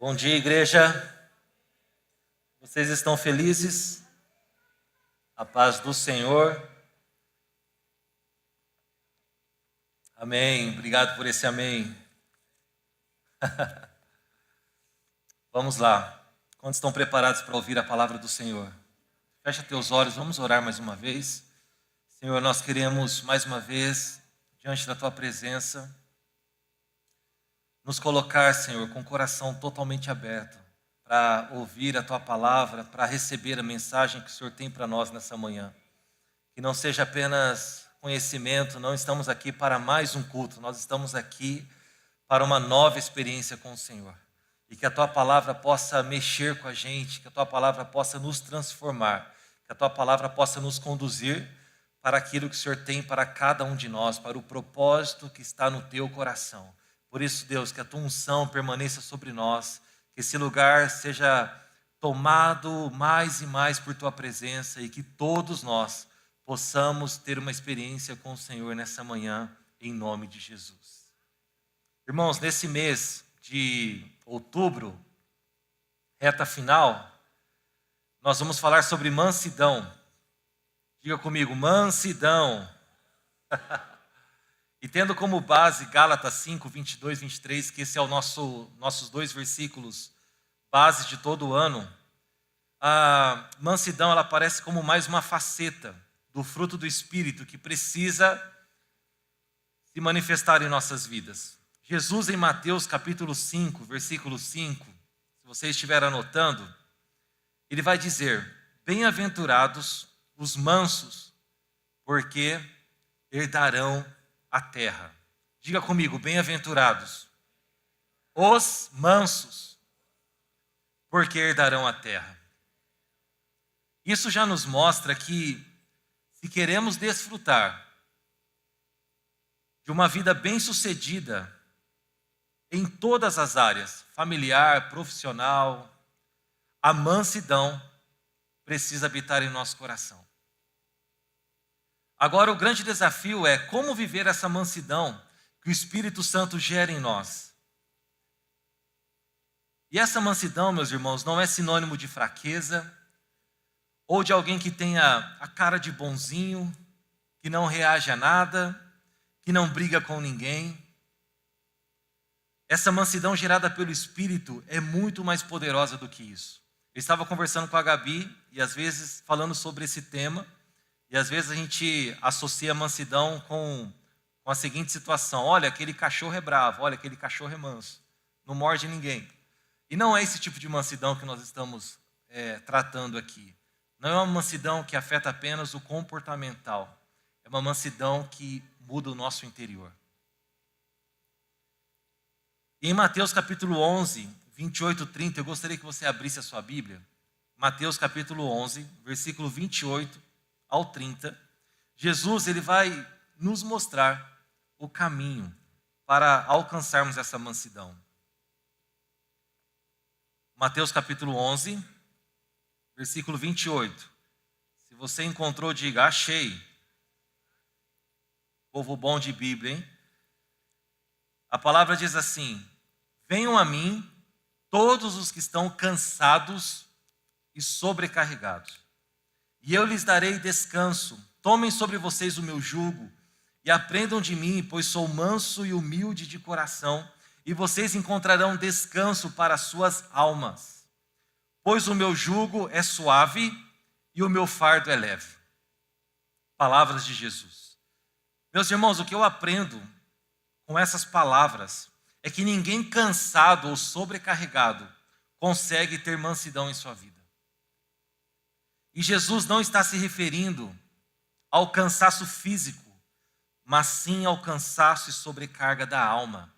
Bom dia, igreja. Vocês estão felizes? A paz do Senhor. Amém. Obrigado por esse amém. Vamos lá. Quantos estão preparados para ouvir a palavra do Senhor? Fecha teus olhos, vamos orar mais uma vez. Senhor, nós queremos mais uma vez, diante da tua presença, nos colocar, Senhor, com o coração totalmente aberto para ouvir a tua palavra, para receber a mensagem que o Senhor tem para nós nessa manhã. Que não seja apenas conhecimento, não estamos aqui para mais um culto, nós estamos aqui para uma nova experiência com o Senhor. E que a tua palavra possa mexer com a gente, que a tua palavra possa nos transformar, que a tua palavra possa nos conduzir para aquilo que o Senhor tem para cada um de nós, para o propósito que está no teu coração. Por isso, Deus, que a tua unção permaneça sobre nós, que esse lugar seja tomado mais e mais por tua presença e que todos nós possamos ter uma experiência com o Senhor nessa manhã, em nome de Jesus. Irmãos, nesse mês de outubro, reta final, nós vamos falar sobre mansidão. Diga comigo, mansidão. E tendo como base Gálatas 5, 22, 23, que esse é o nossos dois versículos base de todo o ano, a mansidão ela aparece como mais uma faceta do fruto do Espírito que precisa se manifestar em nossas vidas. Jesus em Mateus capítulo 5, versículo 5, se você estiver anotando, ele vai dizer, bem-aventurados os mansos, porque herdarão a terra. Diga comigo, bem-aventurados os mansos, porque herdarão a terra. Isso já nos mostra que, se queremos desfrutar de uma vida bem-sucedida em todas as áreas, familiar, profissional, a mansidão precisa habitar em nosso coração. Agora, o grande desafio é como viver essa mansidão que o Espírito Santo gera em nós. E essa mansidão, meus irmãos, não é sinônimo de fraqueza ou de alguém que tenha a cara de bonzinho, que não reage a nada, que não briga com ninguém. Essa mansidão gerada pelo Espírito é muito mais poderosa do que isso. Eu estava conversando com a Gabi e às vezes falando sobre esse tema. E às vezes a gente associa a mansidão com a seguinte situação. Olha, aquele cachorro é bravo, olha, aquele cachorro é manso. Não morde ninguém. E não é esse tipo de mansidão que nós estamos tratando aqui. Não é uma mansidão que afeta apenas o comportamental. É uma mansidão que muda o nosso interior. E em Mateus capítulo 11, 28, 30, eu gostaria que você abrisse a sua Bíblia. Mateus capítulo 11, versículo 28 ao 30, Jesus ele vai nos mostrar o caminho para alcançarmos essa mansidão. Mateus capítulo 11, versículo 28. Se você encontrou, diga, achei. Povo bom de Bíblia, hein? A palavra diz assim, venham a mim todos os que estão cansados e sobrecarregados, e eu lhes darei descanso. Tomem sobre vocês o meu jugo e aprendam de mim, pois sou manso e humilde de coração, e vocês encontrarão descanso para as suas almas. Pois o meu jugo é suave e o meu fardo é leve. Palavras de Jesus. Meus irmãos, o que eu aprendo com essas palavras é que ninguém cansado ou sobrecarregado consegue ter mansidão em sua vida. E Jesus não está se referindo ao cansaço físico, mas sim ao cansaço e sobrecarga da alma.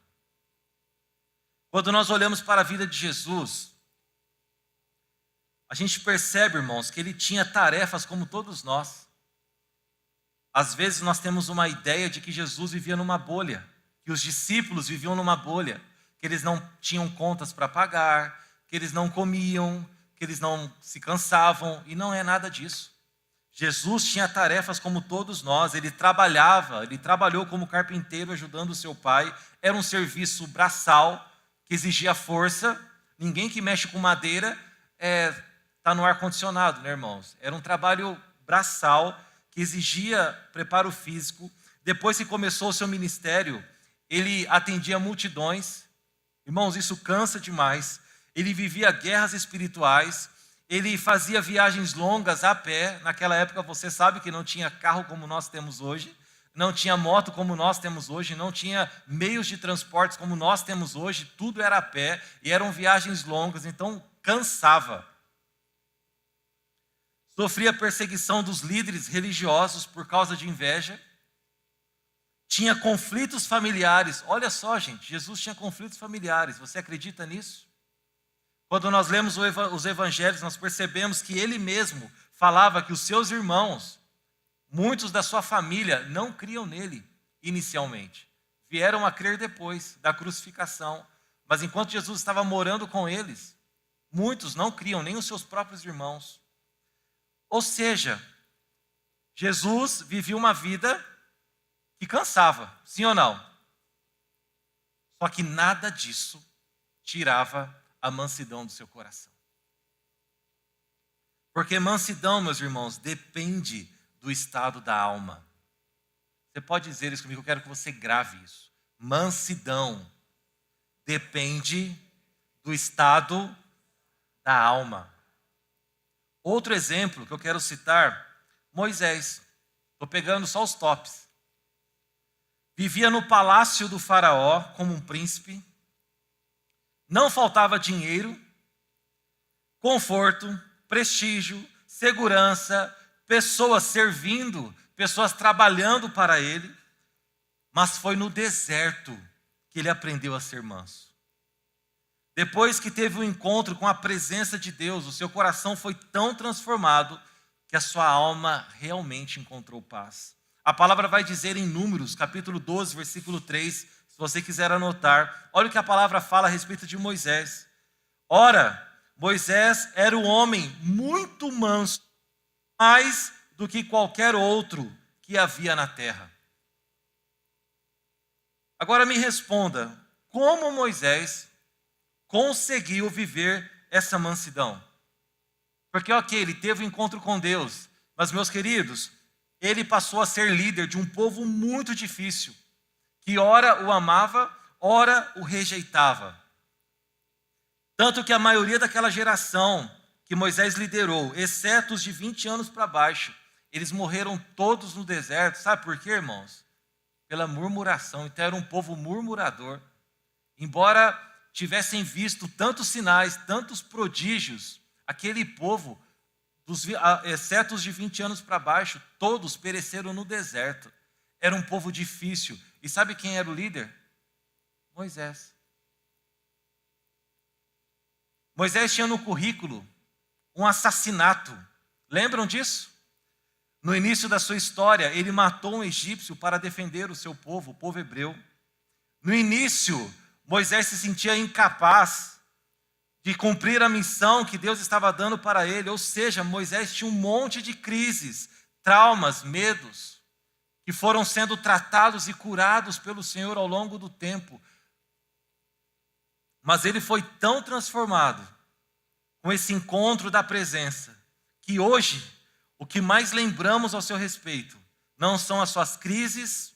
Quando nós olhamos para a vida de Jesus, a gente percebe, irmãos, que ele tinha tarefas como todos nós. Às vezes nós temos uma ideia de que Jesus vivia numa bolha, que os discípulos viviam numa bolha, que eles não tinham contas para pagar, que eles não comiam, que eles não se cansavam, e não é nada disso. Jesus tinha tarefas como todos nós, ele trabalhou como carpinteiro ajudando o seu pai, era um serviço braçal que exigia força, Ninguém que mexe com madeira está no ar-condicionado, né, irmãos? Era um trabalho braçal que exigia preparo físico. Depois que começou o seu ministério, ele atendia multidões. Irmãos, isso cansa demais. Ele vivia guerras espirituais. Ele fazia viagens longas a pé. Naquela época, você sabe que não tinha carro como nós temos hoje, não tinha moto como nós temos hoje, não tinha meios de transportes como nós temos hoje, tudo era a pé e eram viagens longas, então cansava. Sofria perseguição dos líderes religiosos por causa de inveja. Tinha conflitos familiares. Olha só, gente, Jesus tinha conflitos familiares. Você acredita nisso? Quando nós lemos os evangelhos, nós percebemos que ele mesmo falava que os seus irmãos, muitos da sua família, não criam nele inicialmente. Vieram a crer depois da crucificação. Mas enquanto Jesus estava morando com eles, muitos não criam, nem os seus próprios irmãos. Ou seja, Jesus vivia uma vida que cansava, sim ou não? Só que nada disso tirava a mansidão do seu coração. Porque mansidão, meus irmãos, depende do estado da alma. Você pode dizer isso comigo, eu quero que você grave isso. Mansidão depende do estado da alma. Outro exemplo que eu quero citar, Moisés. Estou pegando só os tops. Vivia no palácio do faraó como um príncipe. Não faltava dinheiro, conforto, prestígio, segurança, pessoas servindo, pessoas trabalhando para ele. Mas foi no deserto que ele aprendeu a ser manso. Depois que teve um encontro com a presença de Deus, o seu coração foi tão transformado que a sua alma realmente encontrou paz. A palavra vai dizer em Números, capítulo 12, versículo 3, se você quiser anotar. Olha o que a palavra fala a respeito de Moisés. Ora, Moisés era um homem muito manso, mais do que qualquer outro que havia na terra. Agora me responda, como Moisés conseguiu viver essa mansidão? Porque, ok, ele teve um encontro com Deus, mas, meus queridos, ele passou a ser líder de um povo muito difícil, que ora o amava, ora o rejeitava. Tanto que a maioria daquela geração que Moisés liderou, exceto os de 20 anos para baixo, eles morreram todos no deserto. Sabe por quê, irmãos? Pela murmuração. Então era um povo murmurador. Embora tivessem visto tantos sinais, tantos prodígios, aquele povo, exceto os de 20 anos para baixo, todos pereceram no deserto. Era um povo difícil. E sabe quem era o líder? Moisés. Moisés tinha no currículo um assassinato. Lembram disso? No início da sua história, ele matou um egípcio para defender o seu povo, o povo hebreu. No início, Moisés se sentia incapaz de cumprir a missão que Deus estava dando para ele. Ou seja, Moisés tinha um monte de crises, traumas, medos, que foram sendo tratados e curados pelo Senhor ao longo do tempo. Mas ele foi tão transformado com esse encontro da presença, que hoje, o que mais lembramos ao seu respeito, não são as suas crises,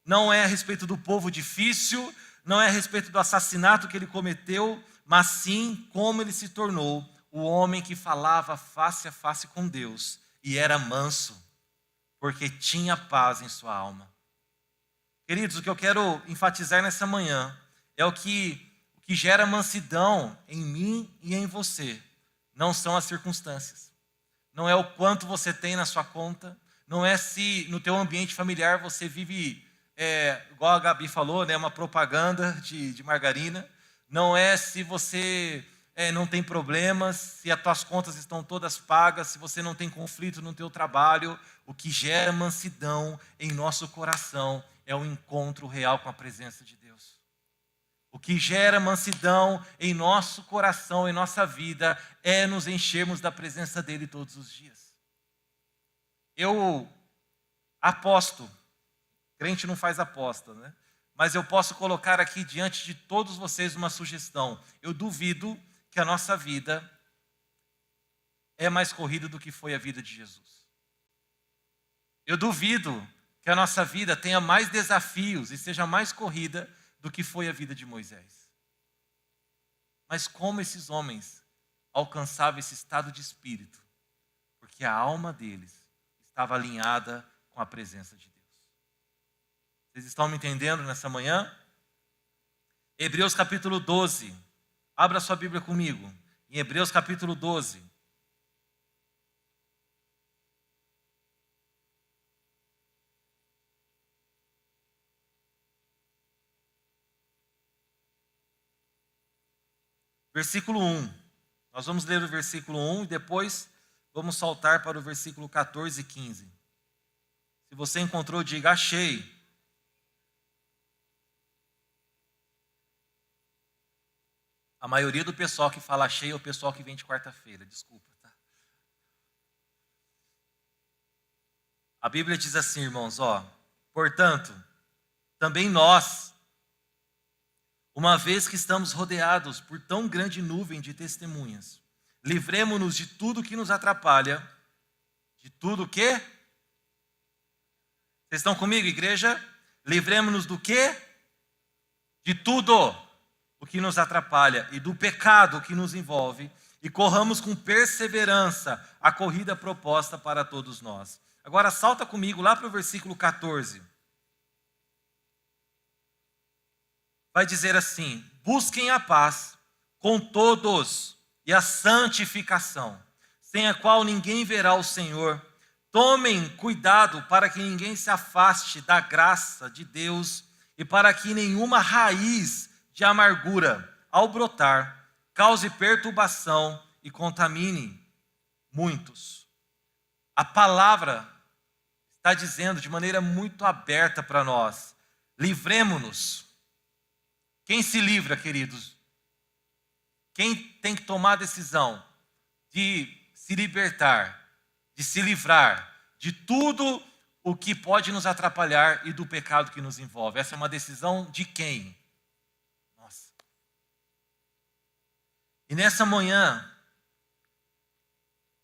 não é a respeito do povo difícil, não é a respeito do assassinato que ele cometeu, mas sim como ele se tornou o homem que falava face a face com Deus e era manso, porque tinha paz em sua alma. Queridos, o que eu quero enfatizar nessa manhã é o que gera mansidão em mim e em você. Não são as circunstâncias, não é o quanto você tem na sua conta, não é se no teu ambiente familiar você vive, igual a Gabi falou, né, uma propaganda de margarina. Não é se você não tem problemas, se as tuas contas estão todas pagas, se você não tem conflito no teu trabalho. O que gera mansidão em nosso coração é o encontro real com a presença de Deus. O que gera mansidão em nosso coração, em nossa vida, é nos enchermos da presença dEle todos os dias. Eu aposto, crente não faz aposta, né? Mas eu posso colocar aqui diante de todos vocês uma sugestão. Eu duvido que a nossa vida é mais corrida do que foi a vida de Jesus. Eu duvido que a nossa vida tenha mais desafios e seja mais corrida do que foi a vida de Moisés. Mas como esses homens alcançavam esse estado de espírito? Porque a alma deles estava alinhada com a presença de Deus. Vocês estão me entendendo nessa manhã? Hebreus capítulo 12. Abra sua Bíblia comigo. Em Hebreus capítulo 12. Versículo 1. Nós vamos ler o versículo 1 e depois vamos saltar para o versículo 14 e 15. Se você encontrou, diga: achei. A maioria do pessoal que fala achei é o pessoal que vem de quarta-feira, desculpa, tá? A Bíblia diz assim, irmãos, portanto, também nós, uma vez que estamos rodeados por tão grande nuvem de testemunhas, livremo-nos de tudo que nos atrapalha, de tudo o quê? Vocês estão comigo, igreja? Livremo-nos do quê? De tudo o que nos atrapalha e do pecado que nos envolve, e corramos com perseverança a corrida proposta para todos nós. Agora salta comigo lá para o versículo 14. Vai dizer assim: busquem a paz com todos e a santificação, sem a qual ninguém verá o Senhor. Tomem cuidado para que ninguém se afaste da graça de Deus e para que nenhuma raiz de amargura, ao brotar, cause perturbação e contamine muitos. A palavra está dizendo de maneira muito aberta para nós: livremo-nos. Quem se livra, queridos? Quem tem que tomar a decisão de se libertar, de se livrar de tudo o que pode nos atrapalhar e do pecado que nos envolve? Essa é uma decisão de quem? Nossa. E nessa manhã,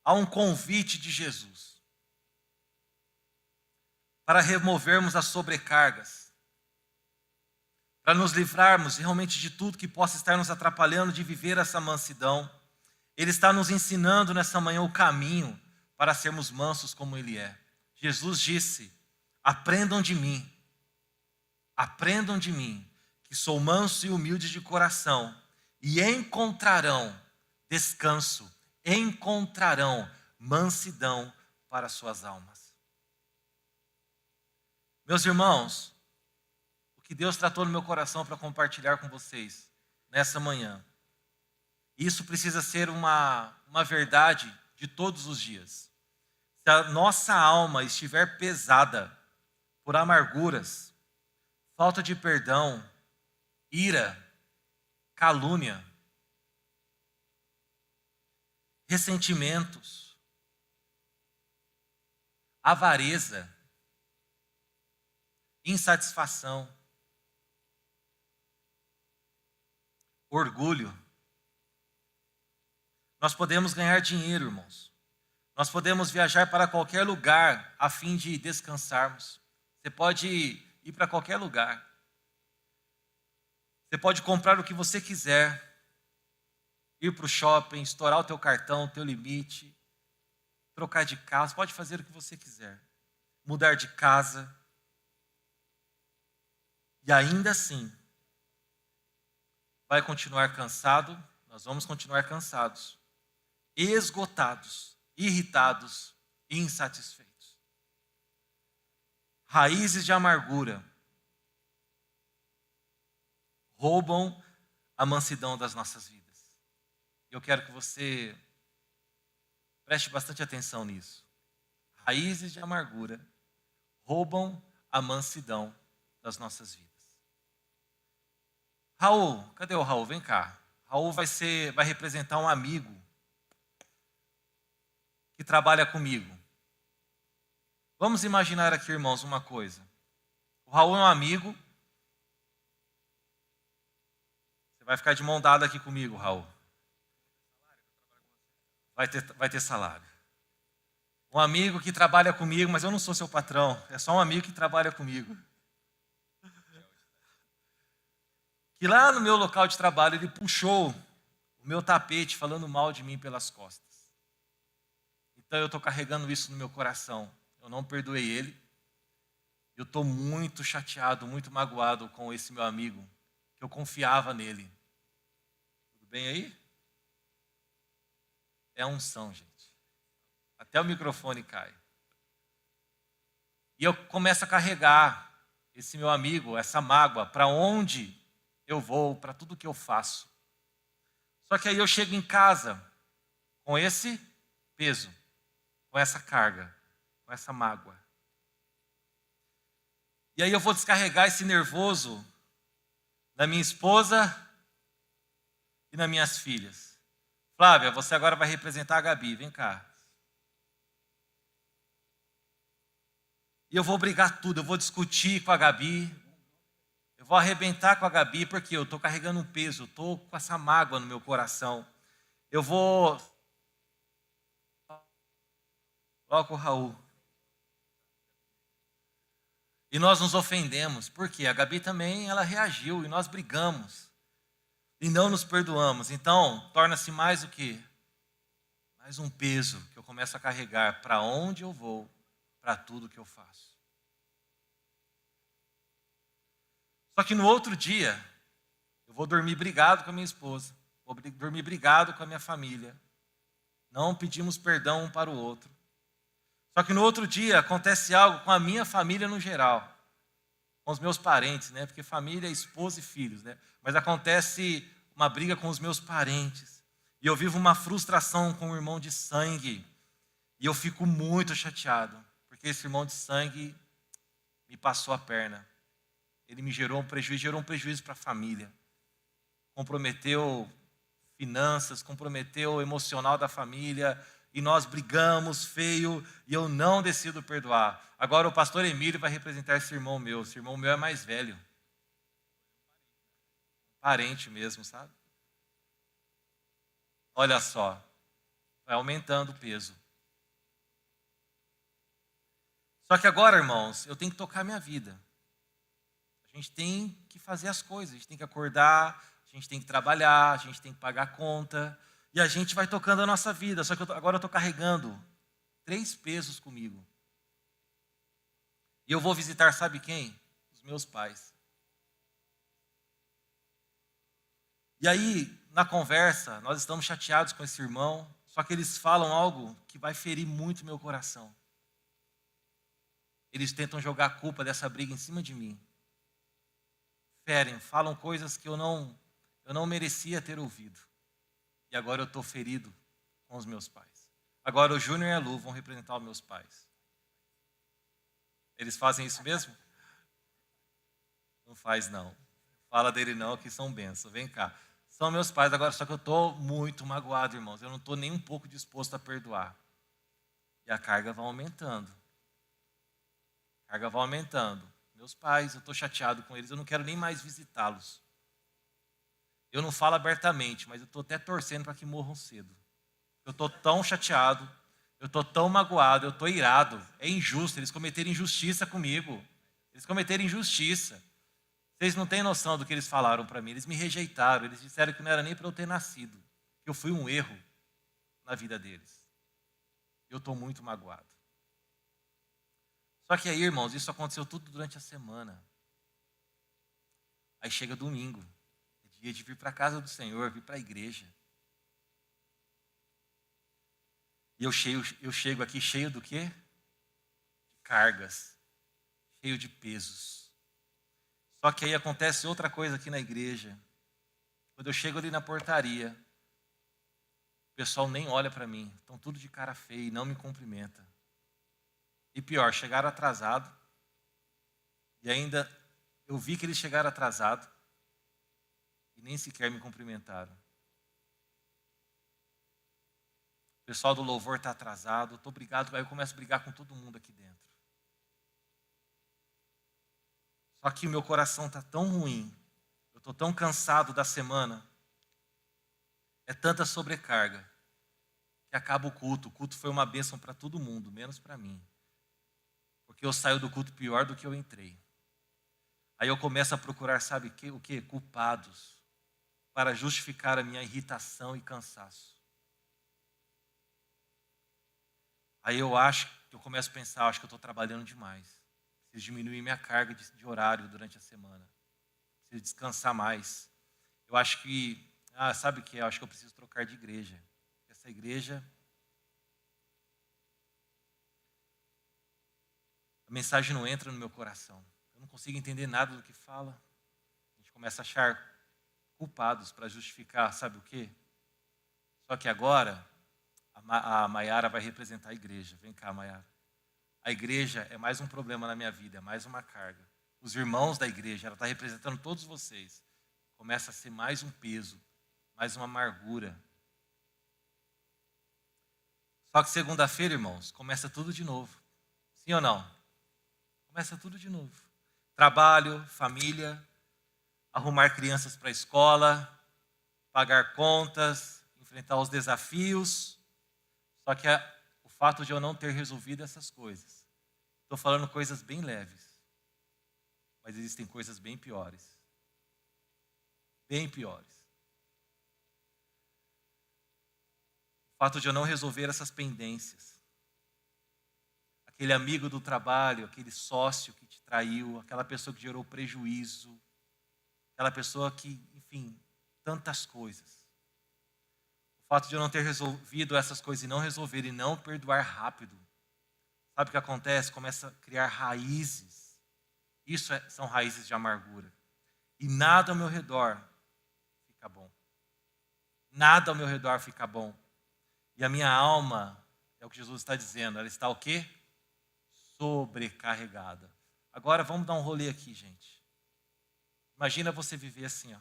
há um convite de Jesus para removermos as sobrecargas, para nos livrarmos realmente de tudo que possa estar nos atrapalhando de viver essa mansidão. Ele está nos ensinando nessa manhã o caminho para sermos mansos como Ele é. Jesus disse: aprendam de mim, que sou manso e humilde de coração, e encontrarão descanso, encontrarão mansidão para suas almas. Meus irmãos, que Deus tratou no meu coração para compartilhar com vocês nessa manhã. Isso precisa ser uma verdade de todos os dias. Se a nossa alma estiver pesada por amarguras, falta de perdão, ira, calúnia, ressentimentos, avareza, insatisfação, orgulho. Nós podemos ganhar dinheiro, irmãos. Nós podemos viajar para qualquer lugar a fim de descansarmos. Você pode ir para qualquer lugar. Você pode comprar o que você quiser. Ir para o shopping, estourar o teu cartão, o teu limite. Trocar de carro, você pode fazer o que você quiser. Mudar de casa. E ainda assim, vai continuar cansado, nós vamos continuar cansados, esgotados, irritados e insatisfeitos. Raízes de amargura roubam a mansidão das nossas vidas. Eu quero que você preste bastante atenção nisso. Raízes de amargura roubam a mansidão das nossas vidas. Raul, cadê o Raul? Vem cá. Raul vai representar um amigo que trabalha comigo. Vamos imaginar aqui, irmãos, uma coisa. O Raul é um amigo. Você vai ficar de mão dada aqui comigo, Raul. vai ter salário. Um amigo que trabalha comigo, mas eu não sou seu patrão, é só um amigo que trabalha comigo. Que lá no meu local de trabalho ele puxou o meu tapete falando mal de mim pelas costas. Então eu estou carregando isso no meu coração. Eu não perdoei ele. Eu estou muito chateado, muito magoado com esse meu amigo, que eu confiava nele. Tudo bem aí? É a unção, gente. Até o microfone cai. E eu começo a carregar esse meu amigo, essa mágoa, para onde eu vou, para tudo que eu faço. Só que aí eu chego em casa com esse peso, com essa carga, com essa mágoa. E aí eu vou descarregar esse nervoso na minha esposa e nas minhas filhas. Flávia, você agora vai representar a Gabi, vem cá. E eu vou brigar tudo, eu vou discutir com a Gabi, eu vou arrebentar com a Gabi, porque eu estou carregando um peso, eu estou com essa mágoa no meu coração. Eu vou... Coloca o Raul. E nós nos ofendemos, porque a Gabi também, ela reagiu, e nós brigamos. E não nos perdoamos. Então, torna-se mais o quê? Mais um peso que eu começo a carregar para onde eu vou, para tudo que eu faço. Só que no outro dia, eu vou dormir brigado com a minha esposa, vou dormir brigado com a minha família. Não pedimos perdão um para o outro. Só que no outro dia acontece algo com a minha família no geral, com os meus parentes, né? Porque família é esposa e filhos, né? Mas acontece uma briga com os meus parentes. E eu vivo uma frustração com um irmão de sangue. E eu fico muito chateado, porque esse irmão de sangue me passou a perna. Ele me gerou um prejuízo para a família. Comprometeu finanças, comprometeu o emocional da família, e nós brigamos feio, e eu não decido perdoar. Agora o pastor Emílio vai representar esse irmão meu. Esse irmão meu é mais velho. Parente mesmo, sabe? Olha só, vai aumentando o peso. Só que agora, irmãos, eu tenho que tocar minha vida. A gente tem que fazer as coisas, a gente tem que acordar, a gente tem que trabalhar, a gente tem que pagar a conta, e a gente vai tocando a nossa vida. Só que agora eu estou carregando 3 pesos comigo. E eu vou visitar, sabe quem? Os meus pais. E aí, na conversa, nós estamos chateados com esse irmão, só que eles falam algo que vai ferir muito meu coração. Eles tentam jogar a culpa dessa briga em cima de mim. Ferem, falam coisas que eu não merecia ter ouvido. E agora eu estou ferido com os meus pais. Agora o Júnior e a Lu vão representar os meus pais. Eles fazem isso mesmo? Não faz não. Fala dele não, que são bênçãos. Vem cá. São meus pais agora, só que eu estou muito magoado, irmãos. Eu não estou nem um pouco disposto a perdoar. E a carga vai aumentando. A carga vai aumentando. Meus pais, eu estou chateado com eles, eu não quero nem mais visitá-los. Eu não falo abertamente, mas eu estou até torcendo para que morram cedo. Eu estou tão chateado, eu estou tão magoado, eu estou irado. É injusto, eles cometeram injustiça comigo. Eles cometeram injustiça. Vocês não têm noção do que eles falaram para mim. Eles me rejeitaram, eles disseram que não era nem para eu ter nascido. Que eu fui um erro na vida deles. Eu estou muito magoado. Só que aí, irmãos, isso aconteceu tudo durante a semana. Aí chega domingo, é dia de vir para a casa do Senhor, vir para a igreja. E eu chego aqui cheio do quê? De cargas, cheio de pesos. Só que aí acontece outra coisa aqui na igreja. Quando eu chego ali na portaria, o pessoal nem olha para mim, estão tudo de cara feia e não me cumprimenta. E pior, chegaram atrasado. E ainda eu vi que eles chegaram atrasado e nem sequer me cumprimentaram. O pessoal do louvor está atrasado, estou brigado, aí eu começo a brigar com todo mundo aqui dentro. Só que o meu coração está tão ruim, eu estou tão cansado da semana, é tanta sobrecarga, que acaba o culto. O culto foi uma bênção para todo mundo, menos para mim. Porque eu saio do culto pior do que eu entrei. Aí eu começo a procurar, sabe o quê? Culpados, para justificar a minha irritação e cansaço. Aí eu começo a pensar, acho que eu estou trabalhando demais. Preciso diminuir minha carga de horário durante a semana. Preciso descansar mais. Eu acho que, sabe o que? Eu acho que eu preciso trocar de igreja. Essa igreja, a mensagem não entra no meu coração. Eu não consigo entender nada do que fala. A gente começa a achar culpados para justificar, sabe o quê? Só que agora, a Maiara vai representar a igreja. Vem cá, Maiara. A igreja é mais um problema na minha vida, é mais uma carga. Os irmãos da igreja, ela está representando todos vocês. Começa a ser mais um peso, mais uma amargura. Só que segunda-feira, irmãos, começa tudo de novo. Sim ou não? Começa tudo de novo. Trabalho, família, arrumar crianças para a escola, pagar contas, enfrentar os desafios. Só que o fato de eu não ter resolvido essas coisas, estou falando coisas bem leves, mas existem coisas bem piores. Bem piores. O fato de eu não resolver essas pendências. Aquele amigo do trabalho, aquele sócio que te traiu, aquela pessoa que gerou prejuízo, aquela pessoa que, enfim, tantas coisas. O fato de eu não ter resolvido essas coisas e não resolver e não perdoar rápido. Sabe o que acontece? Começa a criar raízes. Isso são raízes de amargura. E nada ao meu redor fica bom. Nada ao meu redor fica bom. E a minha alma, é o que Jesus está dizendo, ela está o quê? Sobrecarregada. Agora vamos dar um rolê aqui, gente. Imagina você viver assim, ó.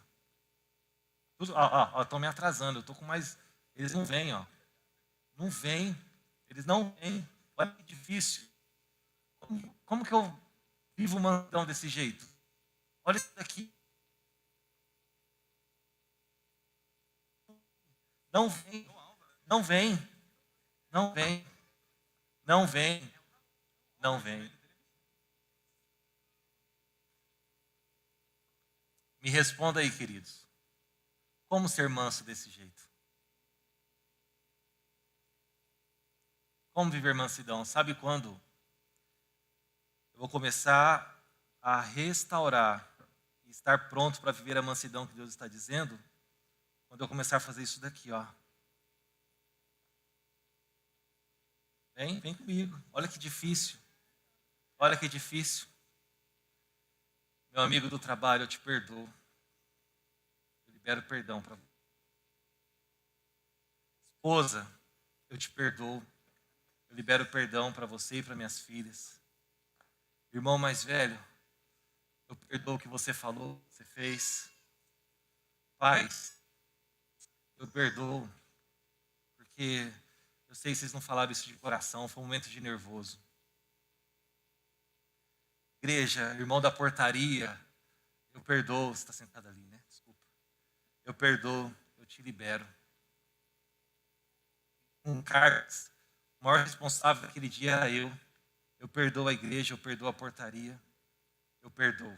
Estão me atrasando, eu estou com mais... Eles não vêm, ó. Não vêm. Eles não vêm. Olha que difícil. Como que eu vivo mandão desse jeito? Olha isso daqui. Não vem. Não vem. Não vem. Não vem. Não vem. Me responda aí, queridos. Como ser manso desse jeito? Como viver mansidão? Sabe quando? Eu vou começar a restaurar e estar pronto para viver a mansidão que Deus está dizendo, quando eu começar a fazer isso daqui, ó. Vem comigo. Olha que difícil. Olha que difícil. Meu amigo do trabalho, eu te perdoo. Eu libero perdão para você. Esposa, eu te perdoo. Eu libero perdão para você e para minhas filhas. Irmão mais velho, eu perdoo o que você falou, você fez. Pais, eu perdoo, porque eu sei que vocês não falaram isso de coração, foi um momento de nervoso. Igreja, irmão da portaria, eu perdoo, você está sentado ali, né? Desculpa. Eu perdoo, eu te libero. Com cargas, o maior responsável daquele dia era eu. Eu perdoo a igreja, eu perdoo a portaria, eu perdoo.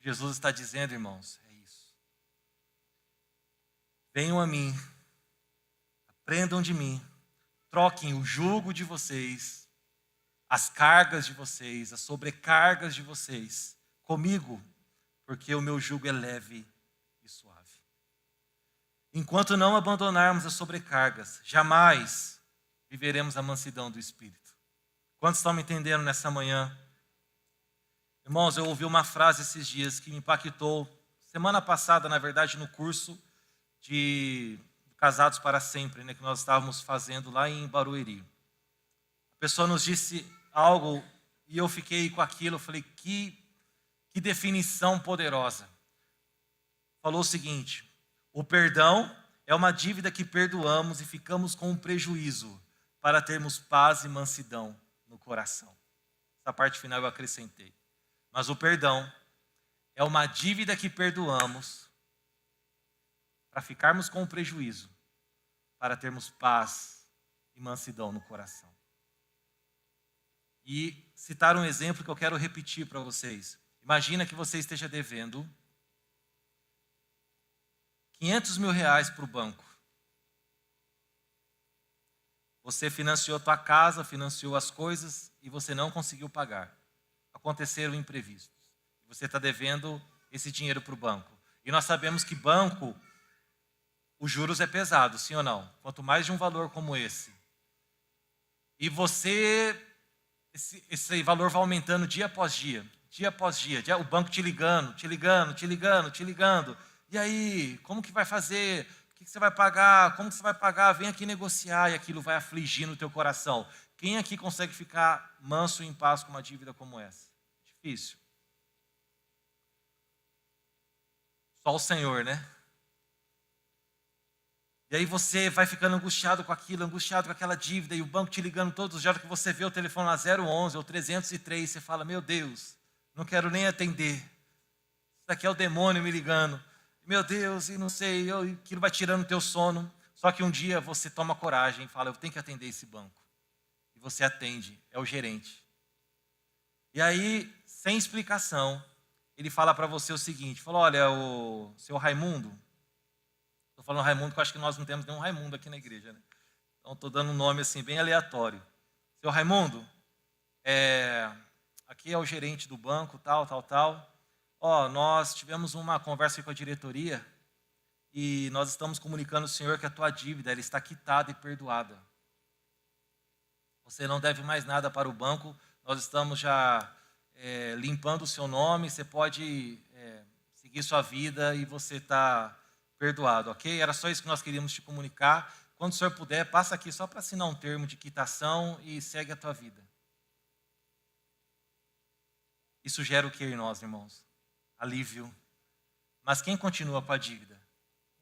Jesus está dizendo, irmãos, é isso. Venham a mim, aprendam de mim, troquem o jugo de vocês, as cargas de vocês, as sobrecargas de vocês, comigo, porque o meu jugo é leve e suave. Enquanto não abandonarmos as sobrecargas, jamais viveremos a mansidão do Espírito. Quantos estão me entendendo nessa manhã? Irmãos, eu ouvi uma frase esses dias que me impactou. Semana passada, na verdade, no curso de Casados para Sempre, né, que nós estávamos fazendo lá em Barueri. A pessoa nos disse algo e eu fiquei com aquilo, eu falei, que definição poderosa. Falou o seguinte: o perdão é uma dívida que perdoamos e ficamos com um prejuízo para termos paz e mansidão no coração. Essa parte final eu acrescentei. Mas o perdão é uma dívida que perdoamos para ficarmos com um prejuízo para termos paz e mansidão no coração. E citar um exemplo que eu quero repetir para vocês. Imagina que você esteja devendo R$ 500.000 para o banco. Você financiou a tua casa, financiou as coisas e você não conseguiu pagar. Aconteceram imprevistos. Você está devendo esse dinheiro para o banco. E nós sabemos que banco, os juros é pesado, sim ou não? Quanto mais de um valor como esse. E esse valor vai aumentando dia após dia. Dia após dia. O banco te ligando. E aí, como que vai fazer? O que você vai pagar? Como que você vai pagar? Vem aqui negociar e aquilo vai afligindo o teu coração. Quem aqui consegue ficar manso e em paz com uma dívida como essa? Difícil. Só o Senhor, né? E aí você vai ficando angustiado com aquilo, angustiado com aquela dívida, e o banco te ligando todos os dias, que você vê o telefone lá 011 ou 303, você fala, meu Deus, não quero nem atender. Isso daqui é o demônio me ligando. Meu Deus, e não sei, aquilo vai tirando o teu sono. Só que um dia você toma coragem e fala, eu tenho que atender esse banco. E você atende, é o gerente. E aí, sem explicação, ele fala para você o seguinte, fala, olha, o seu Raimundo, estou falando Raimundo porque eu acho que nós não temos nenhum Raimundo aqui na igreja, né? Então estou dando um nome assim bem aleatório. Seu Raimundo, aqui é o gerente do banco, tal. Nós tivemos uma conversa com a diretoria e nós estamos comunicando ao senhor que a tua dívida ela está quitada e perdoada. Você não deve mais nada para o banco, nós estamos já limpando o seu nome, você pode seguir sua vida e você está perdoado, ok? Era só isso que nós queríamos te comunicar. Quando o senhor puder, passa aqui só para assinar um termo de quitação e segue a tua vida. Isso gera o que em nós, irmãos? Alívio. Mas quem continua com a dívida?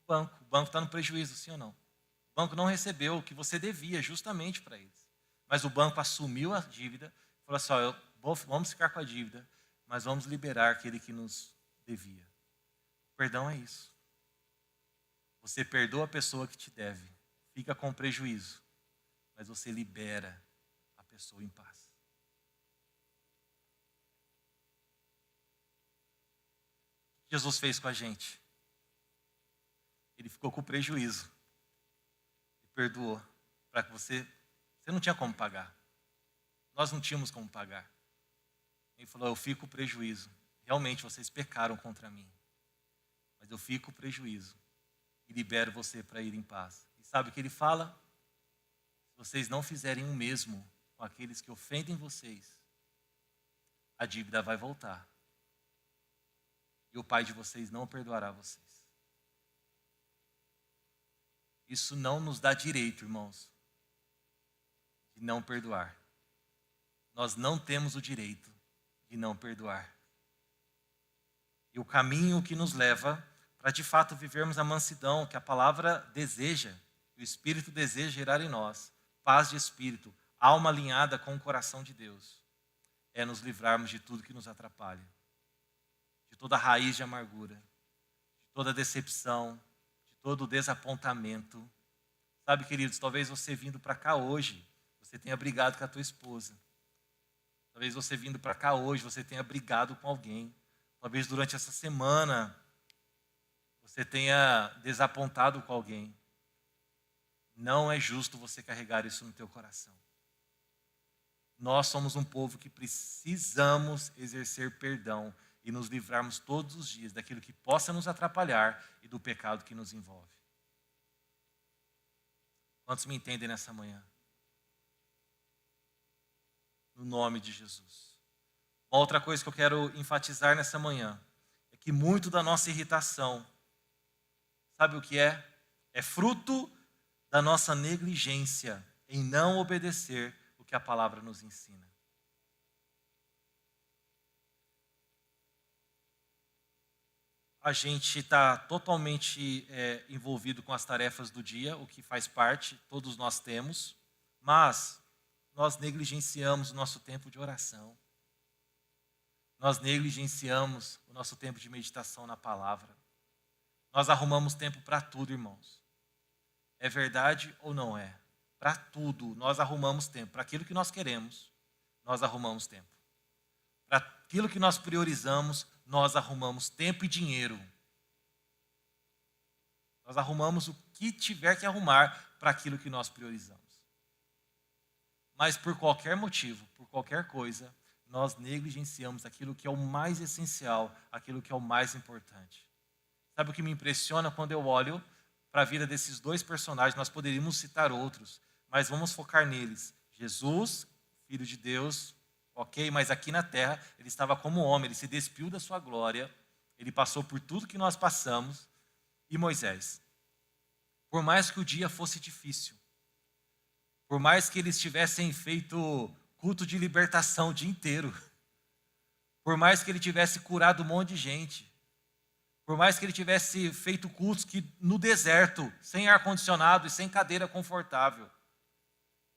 O banco. O banco está no prejuízo, sim ou não? O banco não recebeu o que você devia justamente para eles. Mas o banco assumiu a dívida e falou assim, vamos ficar com a dívida, mas vamos liberar aquele que nos devia. O perdão é isso. Você perdoa a pessoa que te deve, fica com prejuízo, mas você libera a pessoa em paz. O que Jesus fez com a gente? Ele ficou com prejuízo e perdoou para que você não tinha como pagar. Nós não tínhamos como pagar. Ele falou, eu fico com prejuízo. Realmente vocês pecaram contra mim, mas eu fico com prejuízo e libero você para ir em paz. E sabe o que ele fala? Se vocês não fizerem o mesmo com aqueles que ofendem vocês, a dívida vai voltar. E o pai de vocês não perdoará vocês. Isso não nos dá direito, irmãos, de não perdoar. Nós não temos o direito de não perdoar. E o caminho que nos leva para de fato vivermos a mansidão que a palavra deseja, que o Espírito deseja gerar em nós, paz de espírito, alma alinhada com o coração de Deus, é nos livrarmos de tudo que nos atrapalha, de toda raiz de amargura, de toda decepção, de todo desapontamento. Sabe, queridos, talvez você vindo para cá hoje, você tenha brigado com a tua esposa. Talvez você vindo para cá hoje, você tenha brigado com alguém. Talvez durante essa semana você tenha desapontado com alguém. Não é justo você carregar isso no teu coração. Nós somos um povo que precisamos exercer perdão e nos livrarmos todos os dias daquilo que possa nos atrapalhar e do pecado que nos envolve. Quantos me entendem nessa manhã? No nome de Jesus. Uma outra coisa que eu quero enfatizar nessa manhã é que muito da nossa irritação, sabe o que é? É fruto da nossa negligência em não obedecer o que a palavra nos ensina. A gente está totalmente envolvido com as tarefas do dia, o que faz parte, todos nós temos, mas nós negligenciamos o nosso tempo de oração. Nós negligenciamos o nosso tempo de meditação na palavra. Nós arrumamos tempo para tudo, irmãos. É verdade ou não é? Para tudo, nós arrumamos tempo. Para aquilo que nós queremos, nós arrumamos tempo. Para aquilo que nós priorizamos, nós arrumamos tempo e dinheiro. Nós arrumamos o que tiver que arrumar para aquilo que nós priorizamos. Mas por qualquer motivo, por qualquer coisa, nós negligenciamos aquilo que é o mais essencial, aquilo que é o mais importante. Sabe o que me impressiona quando eu olho para a vida desses dois personagens? Nós poderíamos citar outros, mas vamos focar neles. Jesus, Filho de Deus, ok, mas aqui na terra ele estava como homem, ele se despiu da sua glória, ele passou por tudo que nós passamos. E Moisés, por mais que o dia fosse difícil, por mais que eles tivessem feito culto de libertação o dia inteiro, por mais que ele tivesse curado um monte de gente, por mais que ele tivesse feito cultos que no deserto, sem ar-condicionado e sem cadeira confortável,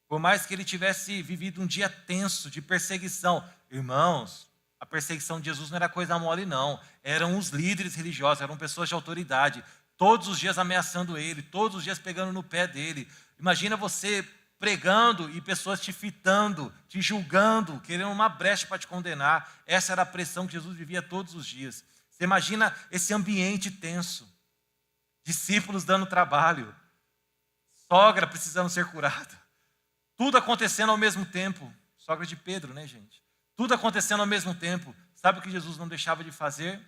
por mais que ele tivesse vivido um dia tenso de perseguição, irmãos, a perseguição de Jesus não era coisa mole não, eram os líderes religiosos, eram pessoas de autoridade, todos os dias ameaçando ele, todos os dias pegando no pé dele. Imagina você pregando e pessoas te fitando, te julgando, querendo uma brecha para te condenar. Essa era a pressão que Jesus vivia todos os dias. Você imagina esse ambiente tenso, discípulos dando trabalho, sogra precisando ser curada, tudo acontecendo ao mesmo tempo. Sogra de Pedro, né, gente? Tudo acontecendo ao mesmo tempo. Sabe o que Jesus não deixava de fazer?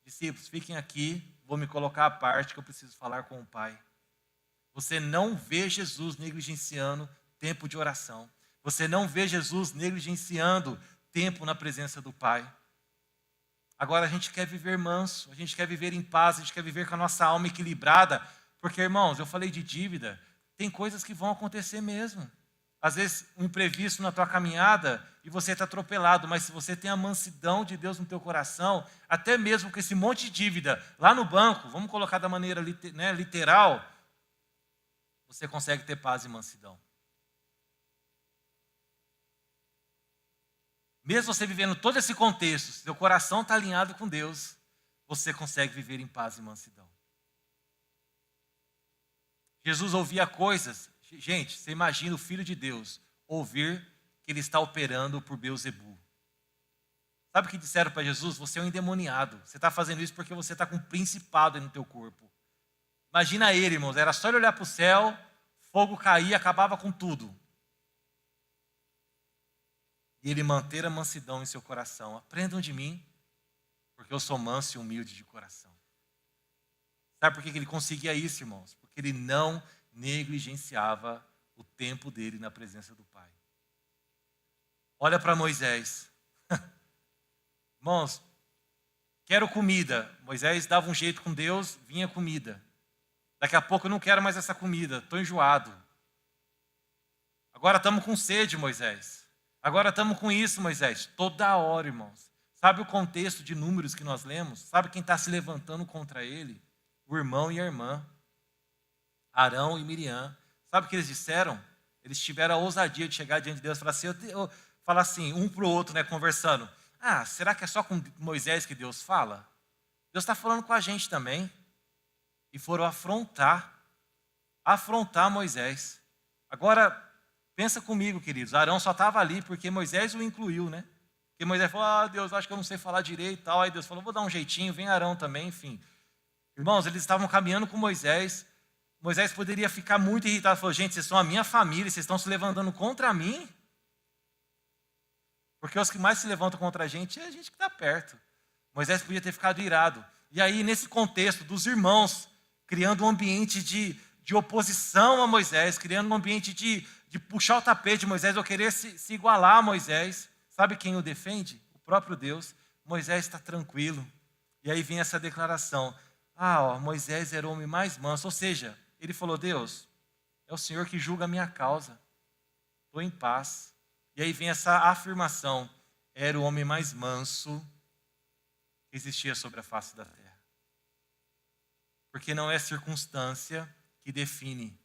Discípulos, fiquem aqui, vou me colocar à parte que eu preciso falar com o Pai. Você não vê Jesus negligenciando tempo de oração. Você não vê Jesus negligenciando tempo na presença do Pai. Agora a gente quer viver manso, a gente quer viver em paz, a gente quer viver com a nossa alma equilibrada. Porque, irmãos, eu falei de dívida, tem coisas que vão acontecer mesmo. Às vezes, um imprevisto na tua caminhada e você está atropelado, mas se você tem a mansidão de Deus no teu coração, até mesmo com esse monte de dívida lá no banco, vamos colocar da maneira literal, você consegue ter paz e mansidão. Mesmo você vivendo todo esse contexto, se seu coração está alinhado com Deus, você consegue viver em paz e mansidão. Jesus ouvia coisas. Gente, você imagina o Filho de Deus ouvir que ele está operando por Beelzebu. Sabe o que disseram para Jesus? Você é um endemoniado. Você está fazendo isso porque você está com um principado aí no teu corpo. Imagina ele, irmãos. Era só ele olhar para o céu, fogo caía, acabava com tudo. E ele manter a mansidão em seu coração. Aprendam de mim, porque eu sou manso e humilde de coração. Sabe por que ele conseguia isso, irmãos? Porque ele não negligenciava o tempo dele na presença do Pai. Olha para Moisés. Irmãos, quero comida. Moisés dava um jeito com Deus, vinha comida. Daqui a pouco eu não quero mais essa comida, estou enjoado. Agora estamos com sede, Moisés. Agora estamos com isso, Moisés. Toda hora, irmãos. Sabe o contexto de Números que nós lemos? Sabe quem está se levantando contra ele? O irmão e a irmã. Arão e Miriam. Sabe o que eles disseram? Eles tiveram a ousadia de chegar diante de Deus e falar assim, um para o outro, né, conversando. Ah, será que é só com Moisés que Deus fala? Deus está falando com a gente também. E foram afrontar Moisés. Agora, pensa comigo, queridos. Arão só estava ali porque Moisés o incluiu, né? Porque Moisés falou, Deus, acho que eu não sei falar direito e tal. Aí Deus falou, vou dar um jeitinho, vem Arão também, enfim. Irmãos, eles estavam caminhando com Moisés. Moisés poderia ficar muito irritado. Falou, gente, vocês são a minha família, vocês estão se levantando contra mim? Porque os que mais se levantam contra a gente é a gente que está perto. Moisés podia ter ficado irado. E aí, nesse contexto dos irmãos, criando um ambiente de oposição a Moisés, criando um ambiente de puxar o tapete de Moisés, ou querer se igualar a Moisés. Sabe quem o defende? O próprio Deus. Moisés está tranquilo. E aí vem essa declaração. Moisés era o homem mais manso. Ou seja, ele falou, Deus, é o Senhor que julga a minha causa. Estou em paz. E aí vem essa afirmação. Era o homem mais manso que existia sobre a face da terra. Porque não é circunstância que define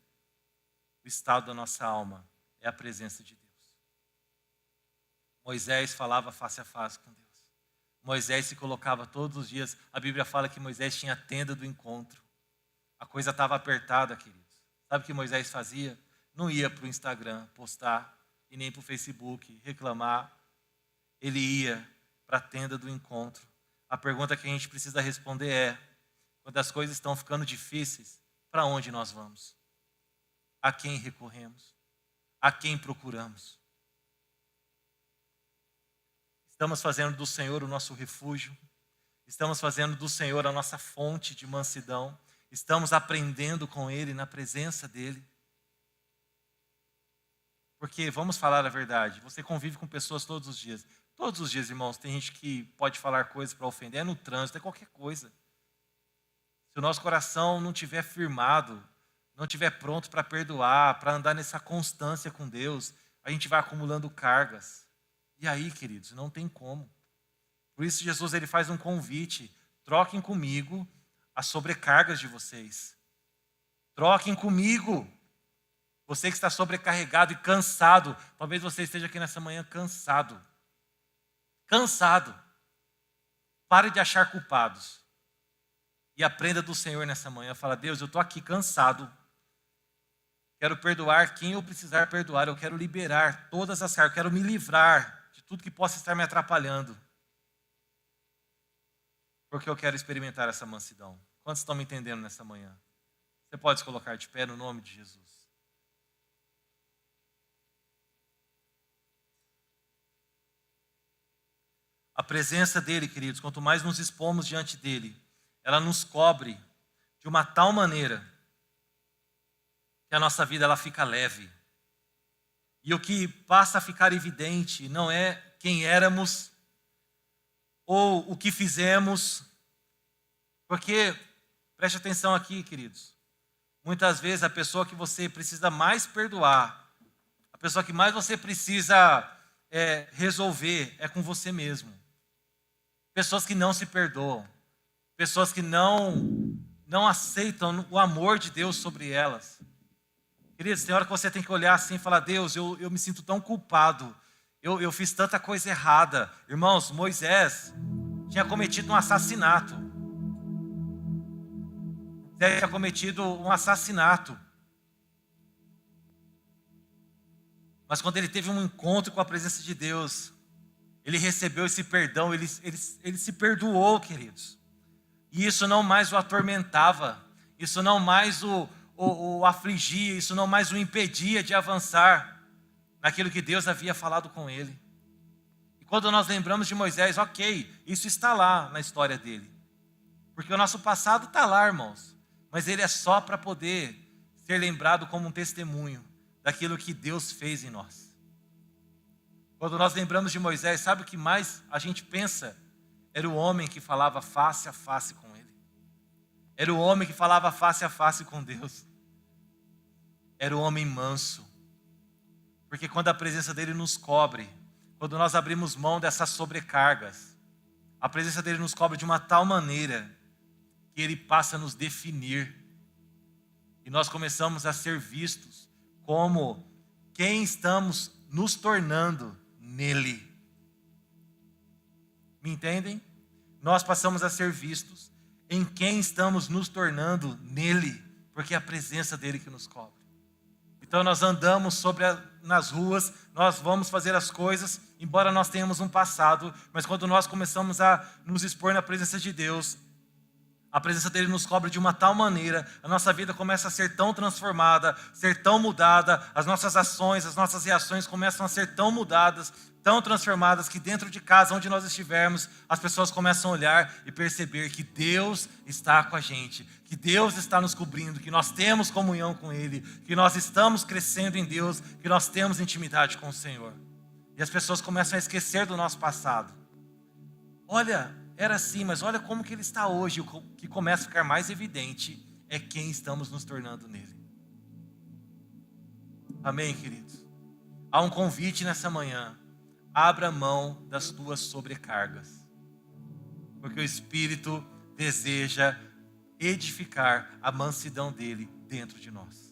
o estado da nossa alma. É a presença de Deus. Moisés falava face a face com Deus. Moisés se colocava todos os dias. A Bíblia fala que Moisés tinha a tenda do encontro. A coisa estava apertada, queridos. Sabe o que Moisés fazia? Não ia para o Instagram postar e nem para o Facebook reclamar. Ele ia para a tenda do encontro. A pergunta que a gente precisa responder é: quando as coisas estão ficando difíceis, para onde nós vamos? A quem recorremos? A quem procuramos? Estamos fazendo do Senhor o nosso refúgio? Estamos fazendo do Senhor a nossa fonte de mansidão? Estamos aprendendo com Ele, na presença dEle? Porque, vamos falar a verdade, você convive com pessoas todos os dias. Todos os dias, irmãos, tem gente que pode falar coisas para ofender, é no trânsito, é qualquer coisa. Se o nosso coração não estiver firmado, não estiver pronto para perdoar, para andar nessa constância com Deus, a gente vai acumulando cargas. E aí, queridos, não tem como. Por isso Jesus ele faz um convite: troquem comigo as sobrecargas de vocês. Troquem comigo. Você que está sobrecarregado e cansado, talvez você esteja aqui nessa manhã cansado. Cansado. Pare de achar culpados. E aprenda do Senhor nessa manhã. Fala: Deus, eu estou aqui cansado. Quero perdoar quem eu precisar perdoar. Eu quero liberar todas as cargas. Eu quero me livrar de tudo que possa estar me atrapalhando. Porque eu quero experimentar essa mansidão. Quantos estão me entendendo nessa manhã? Você pode se colocar de pé no nome de Jesus. A presença dele, queridos, quanto mais nos expomos diante dele, ela nos cobre de uma tal maneira que a nossa vida ela fica leve. E o que passa a ficar evidente não é quem éramos ou o que fizemos, porque, preste atenção aqui, queridos, muitas vezes a pessoa que você precisa mais perdoar, a pessoa que mais você precisa resolver é com você mesmo. Pessoas que não se perdoam, pessoas que não aceitam o amor de Deus sobre elas. Queridos, tem hora que você tem que olhar assim e falar: Deus, eu me sinto tão culpado, eu fiz tanta coisa errada. Irmãos, Moisés tinha cometido um assassinato. Moisés tinha cometido um assassinato. Mas quando ele teve um encontro com a presença de Deus, ele recebeu esse perdão, ele se perdoou, queridos. E isso não mais o atormentava, isso não mais o afligia, isso não mais o impedia de avançar naquilo que Deus havia falado com ele. E quando nós lembramos de Moisés, ok, isso está lá na história dele. Porque o nosso passado está lá, irmãos. Mas ele é só para poder ser lembrado como um testemunho daquilo que Deus fez em nós. Quando nós lembramos de Moisés, sabe o que mais a gente pensa? Era o homem que falava face a face com ele. Era o homem que falava face a face com Deus. Era o homem manso. Porque quando a presença dele nos cobre, quando nós abrimos mão dessas sobrecargas, a presença dele nos cobre de uma tal maneira que ele passa a nos definir. E nós começamos a ser vistos como quem estamos nos tornando nele. Me entendem? Nós passamos a ser vistos em quem estamos nos tornando nele, porque é a presença dele que nos cobre. Então nós andamos nas ruas, nós vamos fazer as coisas, embora nós tenhamos um passado, mas quando nós começamos a nos expor na presença de Deus, a presença dele nos cobre de uma tal maneira, a nossa vida começa a ser tão transformada, ser tão mudada, as nossas ações, as nossas reações começam a ser tão mudadas, tão transformadas, que dentro de casa, onde nós estivermos, as pessoas começam a olhar e perceber que Deus está com a gente, que Deus está nos cobrindo, que nós temos comunhão com Ele, que nós estamos crescendo em Deus, que nós temos intimidade com o Senhor. E as pessoas começam a esquecer do nosso passado. Olha, era assim, mas olha como que ele está hoje. O que começa a ficar mais evidente é quem estamos nos tornando nele. Amém, queridos? Há um convite nessa manhã. Abra mão das tuas sobrecargas. Porque o Espírito deseja edificar a mansidão dele dentro de nós.